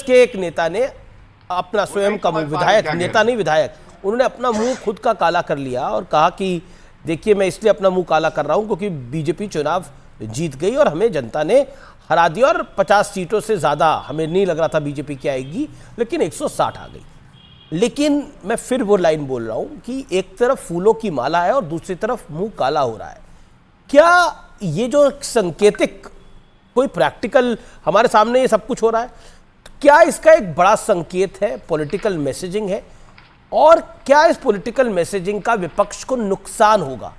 के एक नेता ने अपना स्वयं का विधायक, नेता नहीं विधायक, उन्होंने अपना मुंह खुद का काला कर लिया और कहा कि देखिए मैं इसलिए अपना मुंह काला कर रहा हूं क्योंकि बीजेपी चुनाव जीत गई और हमें जनता ने हरा दिया और 50 सीटों से ज़्यादा हमें नहीं लग रहा था बीजेपी की आएगी, लेकिन 160 आ गई। लेकिन मैं फिर वो लाइन बोल रहा हूं कि एक तरफ फूलों की माला है और दूसरी तरफ मुंह काला हो रहा है। क्या ये जो संकेतिक कोई प्रैक्टिकल हमारे सामने ये सब कुछ हो रहा है, क्या इसका एक बड़ा संकेत है, पॉलिटिकल मैसेजिंग है? और क्या इस पॉलिटिकल मैसेजिंग का विपक्ष को नुकसान होगा?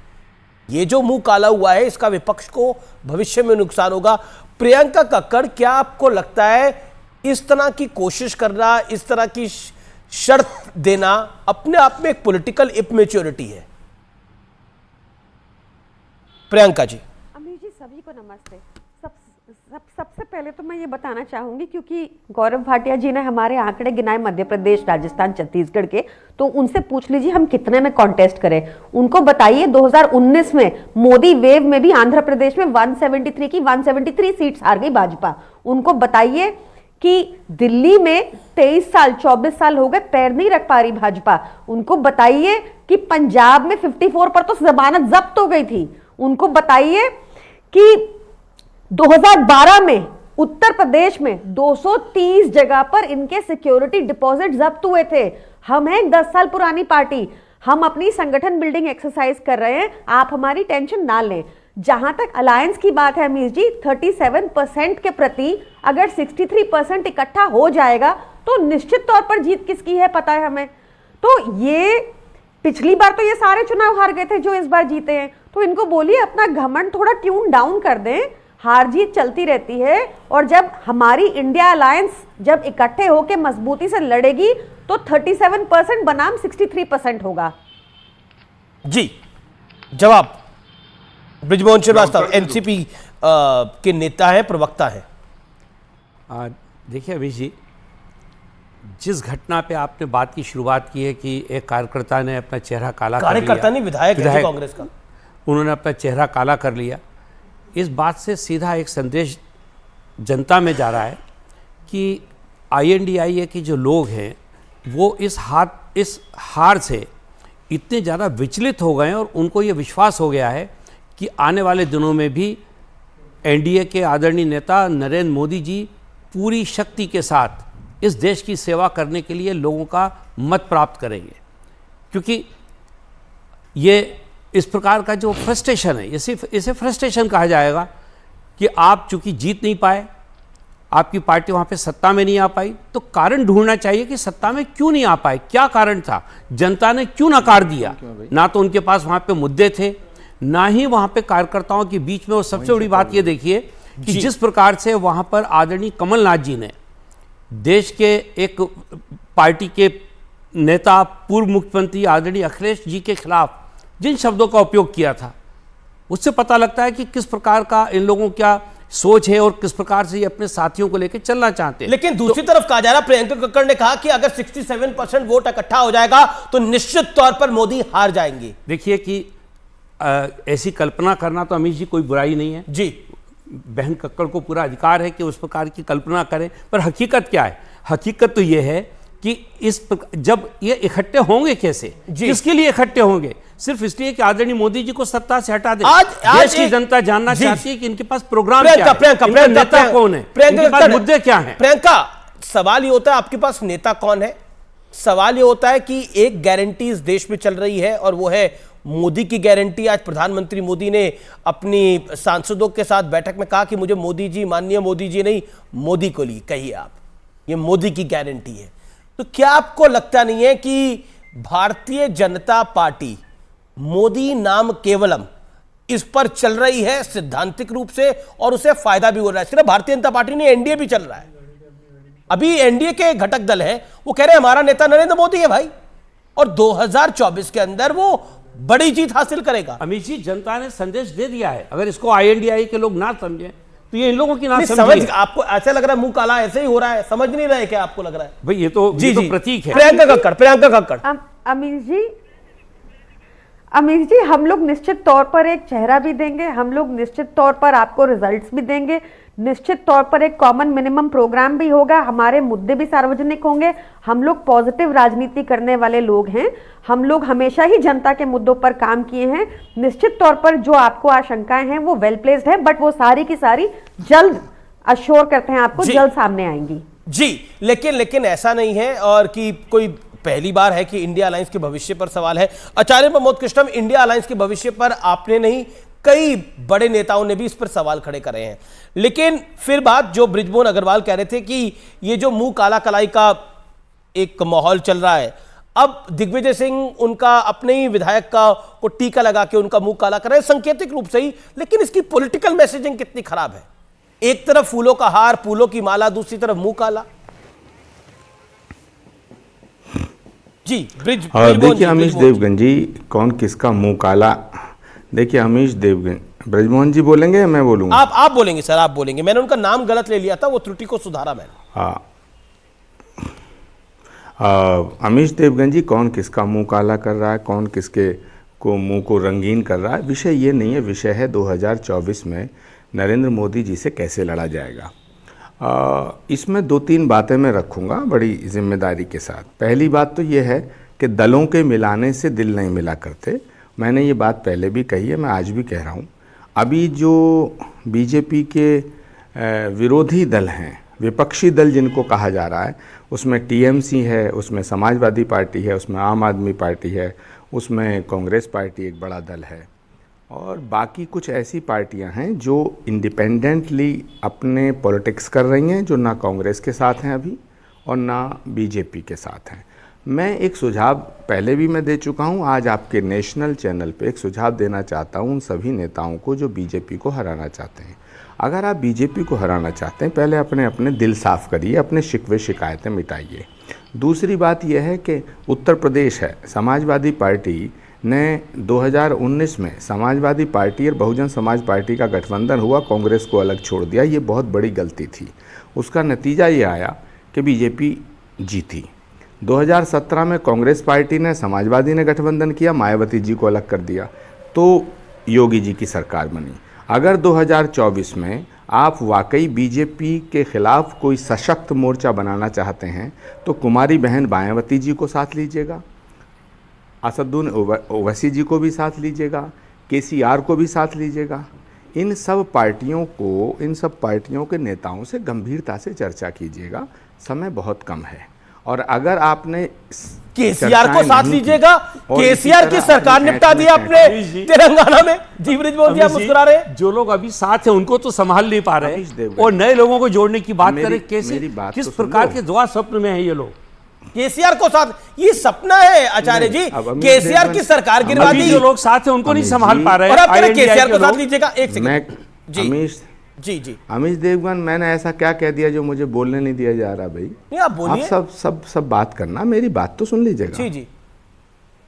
ये जो मुंह काला हुआ है इसका विपक्ष को भविष्य में नुकसान होगा। प्रियंका कक्कड़, क्या आपको लगता है इस तरह की कोशिश करना, इस तरह की शर्त देना अपने आप में एक पॉलिटिकल इमैच्योरिटी है? प्रियंका जी। अमीर जी, सभी को नमस्ते। सबसे पहले तो मैं ये बताना चाहूंगी, क्योंकि गौरव भाटिया जी ने हमारे आंकड़े गिनाए मध्य प्रदेश, राजस्थान, छत्तीसगढ़ के, तो उनसे पूछ लीजिए हम कितने में कॉन्टेस्ट करें। उनको बताइए 2019 में मोदी वेव में भी आंध्र प्रदेश में 173 की 173 सीट्स हार गई भाजपा। उनको बताइए कि दिल्ली में 23 साल 24 साल हो गए पैर नहीं रख पा रही भाजपा। उनको बताइए कि पंजाब में 54 पर तो जमानत जब्त हो गई थी। उनको बताइए कि 2012 में उत्तर प्रदेश में 230 जगह पर इनके सिक्योरिटी डिपॉजिट जब्त हुए थे। हम हैं 10 साल पुरानी पार्टी, हम अपनी संगठन बिल्डिंग एक्सरसाइज कर रहे हैं, आप हमारी टेंशन ना लें। जहां तक अलायंस की बात है अमीर जी, 37% के प्रति अगर 63% इकट्ठा हो जाएगा तो निश्चित तौर पर जीत किसकी है पता है हमें। तो ये पिछली बार तो ये सारे चुनाव हार गए थे जो इस बार जीते हैं, तो इनको बोलिए अपना घमंड थोड़ा ट्यून डाउन कर दें। हार जीत चलती रहती है और जब हमारी इंडिया अलायंस जब इकट्ठे होकर मजबूती से लड़ेगी तो 37% बनाम 63% होगा। जी, जवाब बृजमोहन श्रीवास्तव, एनसीपी के नेता है, प्रवक्ता है। देखिए अभिष जी, जिस घटना पे आपने बात की शुरुआत की है कि एक कार्यकर्ता ने अपना चेहरा काला कर लिया, कार्यकर्ता नहीं विधायक है कांग्रेस का, उन्होंने अपना चेहरा काला कर लिया, इस बात से सीधा एक संदेश जनता में जा रहा है कि INDIA के जो लोग हैं वो इस हार से इतने ज़्यादा विचलित हो गए हैं और उनको ये विश्वास हो गया है कि आने वाले दिनों में भी NDA के आदरणीय नेता नरेंद्र मोदी जी पूरी शक्ति के साथ इस देश की सेवा करने के लिए लोगों का मत प्राप्त करेंगे। क्योंकि ये इस प्रकार का जो फ्रस्ट्रेशन है, इसे फ्रस्ट्रेशन कहा जाएगा कि आप चूंकि जीत नहीं पाए, आपकी पार्टी वहाँ पे सत्ता में नहीं आ पाई, तो कारण ढूंढना चाहिए कि सत्ता में क्यों नहीं आ पाए, क्या कारण था, जनता ने क्यों नकार दिया। ना तो उनके पास वहाँ पे मुद्दे थे, ना ही वहाँ पे कार्यकर्ताओं के बीच में। और सबसे बड़ी बात ये देखिए कि जिस प्रकार से वहाँ पर आदरणीय कमलनाथ जी ने देश के एक पार्टी के नेता, पूर्व मुख्यमंत्री आदरणीय अखिलेश जी के खिलाफ जिन शब्दों का उपयोग किया था, उससे पता लगता है कि किस प्रकार का इन लोगों क्या सोच है और किस प्रकार से ये अपने साथियों को लेकर चलना चाहते हैं। लेकिन दूसरी तरफ कहा जा रहा, प्रियंका कक्कड़ ने कहा कि अगर 67% वोट इकट्ठा हो जाएगा तो निश्चित तौर पर मोदी हार जाएंगे। देखिए कि ऐसी कल्पना करना तो अमीश जी कोई बुराई नहीं है जी, बहन कक्कड़ को पूरा अधिकार है कि उस प्रकार की कल्पना करें, पर हकीकत क्या है? हकीकत तो ये है कि जब ये इकट्ठे होंगे कैसे, किसके लिए इकट्ठे होंगे? सिर्फ इसलिए कि आदरणीय मोदी जी को सत्ता से हटा दे। आज देश की जनता जानना चाहती है कि इनके पास प्रोग्राम क्या है, इनका नेता कौन है, इनके पास मुद्दे क्या हैं। प्रियंका, सवाल ये होता है आपके पास नेता कौन है? सवाल ये होता है कि एक गारंटी इस देश में चल रही है और वो है मोदी की गारंटी। आज प्रधानमंत्री मोदी ने अपनी सांसदों के साथ बैठक में कहा कि मुझे मोदी जी, माननीय मोदी जी नहीं, मोदी को लिए कहिए आप, ये मोदी की गारंटी है। तो क्या आपको लगता नहीं है कि भारतीय जनता पार्टी मोदी नाम केवलम इस पर चल रही है सिद्धांतिक रूप से और उसे फायदा भी हो रहा है? सिर्फ भारतीय जनता पार्टी नहीं, एनडीए भी चल रहा है। अभी एनडीए के घटक दल हैं, वो कह रहे हैं हमारा नेता नरेंद्र मोदी है भाई, और 2024 के अंदर वो बड़ी जीत हासिल करेगा। अमित जी, जनता ने संदेश दे दिया है। अगर इसको INDIA के लोग ना समझे तो ये इन लोगों की ना समझ। आपको ऐसा लग रहा है मुंह काला ऐसे ही हो रहा है, समझ नहीं रहे क्या? आपको लग रहा है भाई ये तो प्रतीक है। प्रियंका कक्कड़। अमीर जी, हम लोग निश्चित तौर पर एक चेहरा भी देंगे, हम लोग निश्चित तौर पर आपको रिजल्ट्स भी देंगे, निश्चित तौर पर एक कॉमन मिनिमम प्रोग्राम भी होगा, हमारे मुद्दे भी सार्वजनिक होंगे। हम लोग पॉजिटिव राजनीति करने वाले लोग हैं, हम लोग हमेशा ही जनता के मुद्दों पर काम किए हैं। निश्चित तौर पर जो आपको आशंकाएं हैं वो वेल प्लेस्ड है, बट वो सारी की सारी जल्द अश्योर करते हैं आपको जल्द सामने आएंगी जी। लेकिन ऐसा नहीं है और कि कोई पहली बार है कि इंडिया अलायंस के भविष्य पर सवाल है। आचार्य प्रमोद कृष्णम, इंडिया अलायंस के भविष्य पर आपने नहीं, कई बड़े नेताओं ने भी इस पर सवाल खड़े करे हैं। लेकिन फिर बात जो बृजमोहन अग्रवाल कह रहे थे कि ये जो मुंह काला कलाई का एक माहौल चल रहा है, अब दिग्विजय सिंह उनका अपने ही विधायक का को टीका लगा के उनका मुंह काला कर रहे हैं, सांकेतिक रूप से ही, लेकिन इसकी पॉलिटिकल मैसेजिंग कितनी खराब है। एक तरफ फूलों का हार, फूलों की माला, दूसरी तरफ मुंह काला। जी देखिए अमीश देवगन जी, कौन किसका मुंह काला, देखिए अमीश देवगन, ब्रजमोहन जी बोलेंगे या मैं बोलूंगा? आप बोलेंगे सर, आप बोलेंगे। मैंने उनका नाम गलत ले लिया था, वो त्रुटि को सुधारा मैंने। अमीश देवगन जी, कौन किसका मुंह काला कर रहा है, कौन किसके को मुंह को रंगीन कर रहा है, विषय ये नहीं है। विषय है 2024 में नरेंद्र मोदी जी से कैसे लड़ा जाएगा। इसमें 2-3 बातें मैं रखूँगा बड़ी जिम्मेदारी के साथ। पहली बात तो ये है कि दलों के मिलाने से दिल नहीं मिला करते। मैंने ये बात पहले भी कही है, मैं आज भी कह रहा हूँ। अभी जो बीजेपी के विरोधी दल हैं, विपक्षी दल जिनको कहा जा रहा है, उसमें टीएमसी है, उसमें समाजवादी पार्टी है, उसमें आम आदमी पार्टी है, उसमें कांग्रेस पार्टी एक बड़ा दल है, और बाकी कुछ ऐसी पार्टियां हैं जो इंडिपेंडेंटली अपने पॉलिटिक्स कर रही हैं, जो ना कांग्रेस के साथ हैं अभी और ना बीजेपी के साथ हैं। मैं एक सुझाव पहले भी मैं दे चुका हूं, आज आपके नेशनल चैनल पे एक सुझाव देना चाहता हूं उन सभी नेताओं को जो बीजेपी को हराना चाहते हैं। अगर आप बीजेपी को हराना चाहते हैं, पहले अपने अपने दिल साफ़ करिए, अपने शिकवे शिकायतें मिटाइए। दूसरी बात यह है कि उत्तर प्रदेश है, समाजवादी पार्टी ने 2019 में समाजवादी पार्टी और बहुजन समाज पार्टी का गठबंधन हुआ, कांग्रेस को अलग छोड़ दिया। ये बहुत बड़ी गलती थी। उसका नतीजा ये आया कि बीजेपी जीती। 2017 में कांग्रेस पार्टी ने, समाजवादी ने गठबंधन किया, मायावती जी को अलग कर दिया, तो योगी जी की सरकार बनी। अगर 2024 में आप वाकई बीजेपी के खिलाफ कोई सशक्त मोर्चा बनाना चाहते हैं तो कुमारी बहन मायावती जी को साथ लीजिएगा, असदुद्दीन ओवैसी जी को भी साथ लीजिएगा, केसीआर को भी साथ लीजिएगा। इन सब पार्टियों के नेताओं से गंभीरता से चर्चा कीजिएगा, समय बहुत कम है। और अगर आपने केसीआर को साथ लीजिएगा, केसीआर की सरकार निपटा दी आपने तेलंगाना में। जी बृजमोहन जी, आप मुस्कुरा रहे हैं। जो लोग अभी साथ हैं उनको तो संभाल नहीं पा रहे और नए लोगों को जोड़ने की बात करें, कैसे, किस प्रकार के दुआ स्वप्न में है ये लोग। केसीआर को साथ, ये सपना है आचार्य जी, केसीआर की सरकार गिरवा दी। जो लोग साथ हैं उनको नहीं संभाल पा रहे और आप केसीआर को साथ लीजिएगा। एक सेकंड जी अमीश देवगन, मैंने ऐसा क्या कह दिया जो मुझे बोलने नहीं दिया जा रहा? भाई नहीं, आप बोलिए। आप सब बात करना, मेरी बात तो सुन लीजिएगा। जी।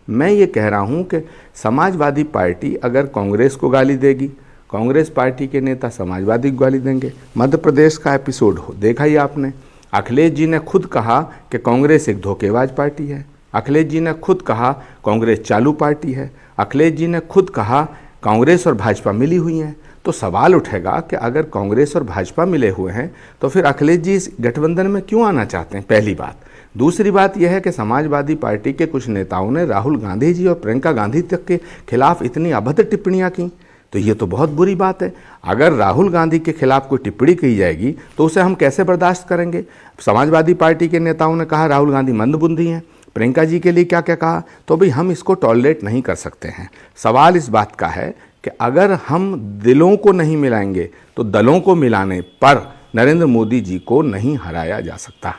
मैं ये कह रहा हूं कि समाजवादी पार्टी अगर कांग्रेस को गाली देगी, कांग्रेस पार्टी के नेता समाजवादी को गाली देंगे। मध्य प्रदेश का एपिसोड देखा ही आपने। अखिलेश जी ने खुद कहा कि कांग्रेस एक धोखेबाज पार्टी है। अखिलेश जी ने खुद कहा कांग्रेस चालू पार्टी है। अखिलेश जी ने खुद कहा कांग्रेस और भाजपा मिली हुई हैं। तो सवाल उठेगा कि अगर कांग्रेस और भाजपा मिले हुए हैं तो फिर अखिलेश जी इस गठबंधन में क्यों आना चाहते हैं? पहली बात। दूसरी बात यह है कि समाजवादी पार्टी के कुछ नेताओं ने राहुल गांधी जी और प्रियंका गांधी तक के खिलाफ इतनी अभद्र टिप्पणियां की, तो ये तो बहुत बुरी बात है। अगर राहुल गांधी के खिलाफ कोई टिप्पणी की जाएगी तो उसे हम कैसे बर्दाश्त करेंगे? समाजवादी पार्टी के नेताओं ने कहा राहुल गांधी मंदबुद्धि हैं, प्रियंका जी के लिए क्या क्या कहा, तो भाई हम इसको टॉलरेट नहीं कर सकते हैं। सवाल इस बात का है कि अगर हम दिलों को नहीं मिलाएंगे तो दलों को मिलाने पर नरेंद्र मोदी जी को नहीं हराया जा सकता।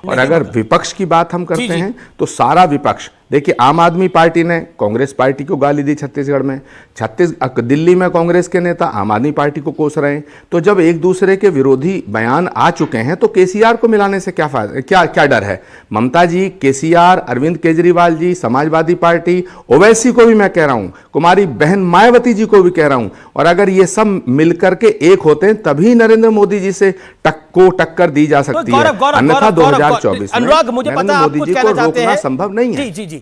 और अगर विपक्ष की बात हम करते हैं तो सारा विपक्ष, देखिए आम आदमी पार्टी ने कांग्रेस पार्टी को गाली दी छत्तीसगढ़ में, दिल्ली में कांग्रेस के नेता आम आदमी पार्टी को कोस रहे हैं। तो जब एक दूसरे के विरोधी बयान आ चुके हैं तो केसीआर को मिलाने से क्या फायदा, क्या डर है? ममता जी, केसीआर, अरविंद केजरीवाल जी, समाजवादी पार्टी, ओवैसी को भी मैं कह रहा हूं, कुमारी बहन मायावती जी को भी कह रहा हूं। और अगर ये सब मिलकर के एक होते हैं तभी नरेंद्र मोदी जी से टक्कर दी जा सकती है, अन्यथा 2024 में नरेंद्र मोदी जी को रोकना संभव नहीं है। जी